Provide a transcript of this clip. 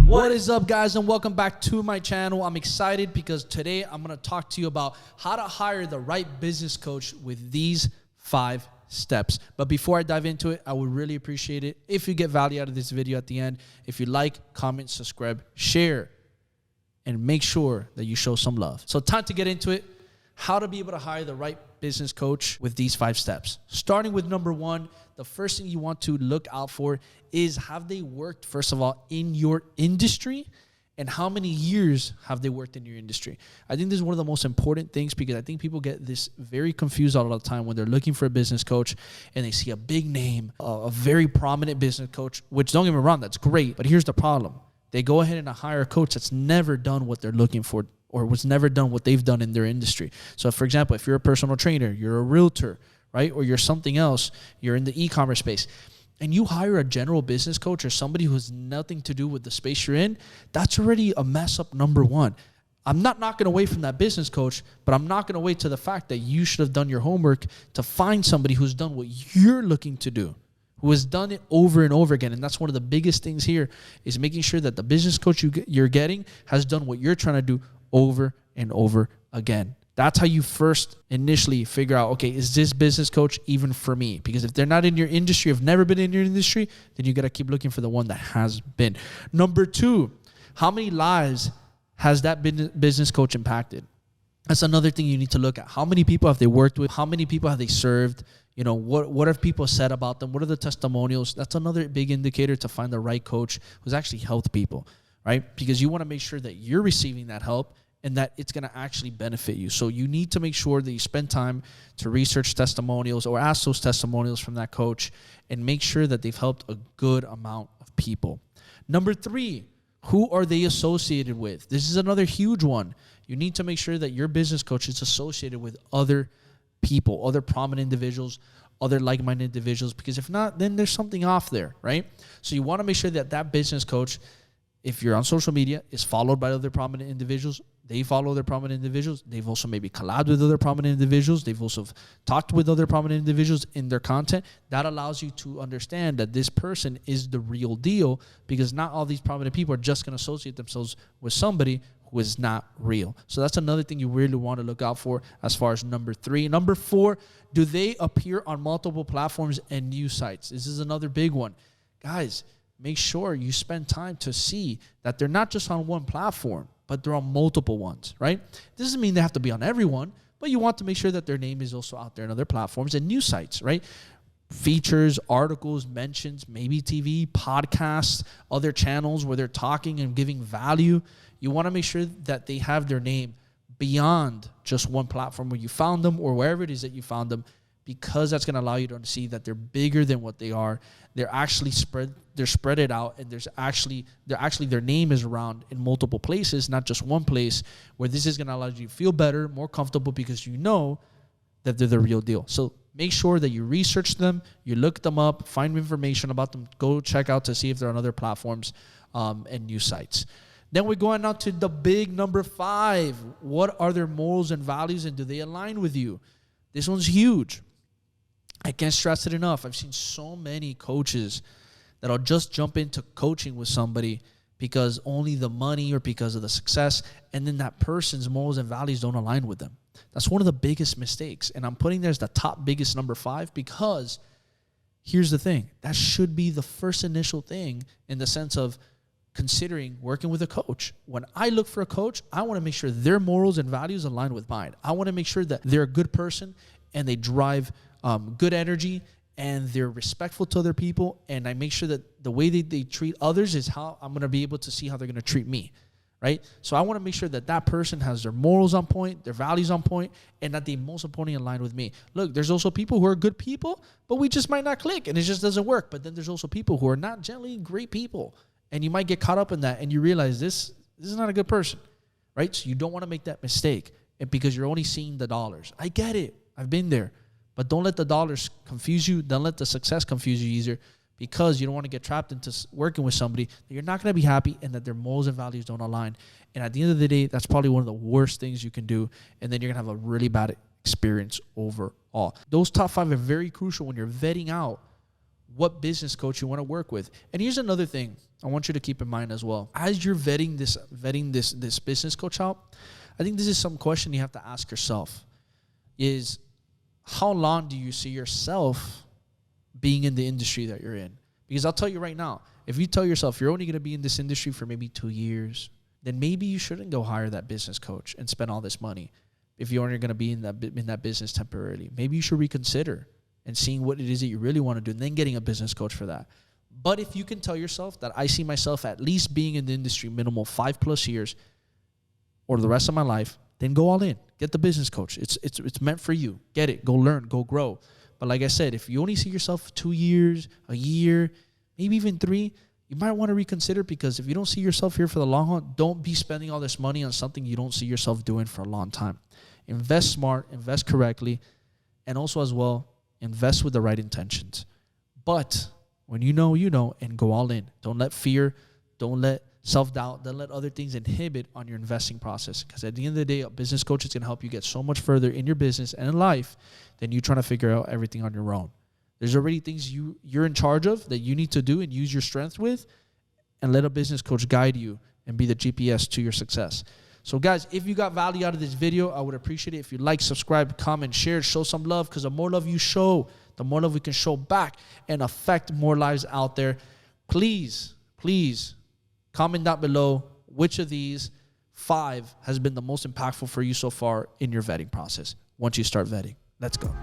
What is up, guys, and welcome back to my channel. I'm excited because today I'm going to talk to you about how to hire the right business coach with these 5 steps. But before I dive into it, I would really appreciate it if you get value out of this video at the end. If you like, comment, subscribe, share, and make sure that you show some love. So time to get into it. How to be able to hire the right business coach with these 5 steps. Starting with number 1, the first thing you want to look out for is, have they worked, first of all, in your industry, and how many years have they worked in your industry? I think this is one of the most important things, because I think people get this very confused all the time when they're looking for a business coach and they see a big name, a very prominent business coach, which, don't get me wrong, that's great. But here's the problem. They go ahead and hire a coach that's never done what they're looking for, or was never done what they've done in their industry. So for example, if you're a personal trainer, you're a realtor, right? Or you're something else, you're in the e-commerce space, and you hire a general business coach or somebody who has nothing to do with the space you're in, that's already a mess up number 1. I'm not knocking away from that business coach, but I'm knocking away to the fact that you should have done your homework to find somebody who's done what you're looking to do, who has done it over and over again. And that's one of the biggest things here, is making sure that the business coach you're getting has done what you're trying to do over and over again. That's how you first initially figure out, okay, is this business coach even for me? Because if they're not in your industry, have never been in your industry, then you got to keep looking for the one that has been. Number 2, how many lives has that business coach impacted? That's another thing you need to look at. How many people have they worked with? How many people have they served? You know, what have people said about them? What are the testimonials? That's another big indicator to find the right coach who's actually helped people, right? Because you want to make sure that you're receiving that help and that it's going to actually benefit you. So you need to make sure that you spend time to research testimonials or ask those testimonials from that coach and make sure that they've helped a good amount of people. Number 3, who are they associated with? This is another huge one. You need to make sure that your business coach is associated with other people, other prominent individuals, other like-minded individuals, because if not, then there's something off there, right? So you want to make sure that that business coach, if you're on social media, is followed by other prominent individuals. They follow other prominent individuals. They've also maybe collabed with other prominent individuals. They've also talked with other prominent individuals in their content. That allows you to understand that this person is the real deal, because not all these prominent people are just going to associate themselves with somebody who is not real. So that's another thing you really want to look out for as far as number 3. Number 4, do they appear on multiple platforms and news sites? This is another big one. Guys, make sure you spend time to see that they're not just on one platform, but they're on multiple ones, right? This doesn't mean they have to be on every one, but you want to make sure that their name is also out there on other platforms and news sites, right? Features, articles, mentions, maybe TV, podcasts, other channels where they're talking and giving value. You want to make sure that they have their name beyond just one platform where you found them or wherever it is that you found them, because that's going to allow you to see that they're bigger than what they are. They're actually spread it out, and their name is around in multiple places, not just one place, where this is going to allow you to feel better, more comfortable, because you know that they're the real deal. So make sure that you research them, you look them up, find information about them, go check out to see if they're on other platforms and news sites. Then we're going on to the big number 5. What are their morals and values, and do they align with you? This one's huge. I can't stress it enough. I've seen so many coaches that'll just jump into coaching with somebody because only the money or because of the success, and then that person's morals and values don't align with them. That's one of the biggest mistakes. And I'm putting there as the top biggest number 5, because here's the thing. That should be the first initial thing in the sense of considering working with a coach. When I look for a coach, I want to make sure their morals and values align with mine. I want to make sure that they're a good person and they drive good energy and they're respectful to other people. And I make sure that the way they treat others is how I'm going to be able to see how they're going to treat me, right? So I want to make sure that that person has their morals on point, their values on point, and that they most importantly align with me. Look, there's also people who are good people, but we just might not click and it just doesn't work. But then there's also people who are not generally great people, and you might get caught up in that and you realize this is not a good person, right? So you don't want to make that mistake, and because you're only seeing the dollars. I get it. I've been there. But don't let the dollars confuse you. Don't let the success confuse you either, because you don't want to get trapped into working with somebody that you're not going to be happy and that their morals and values don't align. And at the end of the day, that's probably one of the worst things you can do. And then you're going to have a really bad experience overall. Those top 5 are very crucial when you're vetting out what business coach you want to work with. And here's another thing I want you to keep in mind as well. As you're vetting this business coach out, I think this is some question you have to ask yourself is, how long do you see yourself being in the industry that you're in? Because I'll tell you right now, if you tell yourself you're only going to be in this industry for maybe 2 years, then maybe you shouldn't go hire that business coach and spend all this money if you're only going to be in that business temporarily. Maybe you should reconsider and seeing what it is that you really want to do and then getting a business coach for that. But if you can tell yourself that I see myself at least being in the industry minimal 5+ years or the rest of my life, then go all in. Get the business coach. It's meant for you. Get it. Go learn. Go grow. But like I said, if you only see yourself 2 years, a year, maybe even 3, you might want to reconsider, because if you don't see yourself here for the long haul, don't be spending all this money on something you don't see yourself doing for a long time. Invest smart, invest correctly, and also as well, invest with the right intentions. But when you know, and go all in. Don't let fear, don't let self-doubt, don't let other things inhibit on your investing process. Because at the end of the day, a business coach is going to help you get so much further in your business and in life than you trying to figure out everything on your own. There's already things you're in charge of that you need to do and use your strength with, and let a business coach guide you and be the GPS to your success. So guys, if you got value out of this video, I would appreciate it if you like, subscribe, comment, share, show some love, because the more love you show, the more love we can show back and affect more lives out there. Please comment down below which of these 5 has been the most impactful for you so far in your vetting process once you start vetting. Let's go.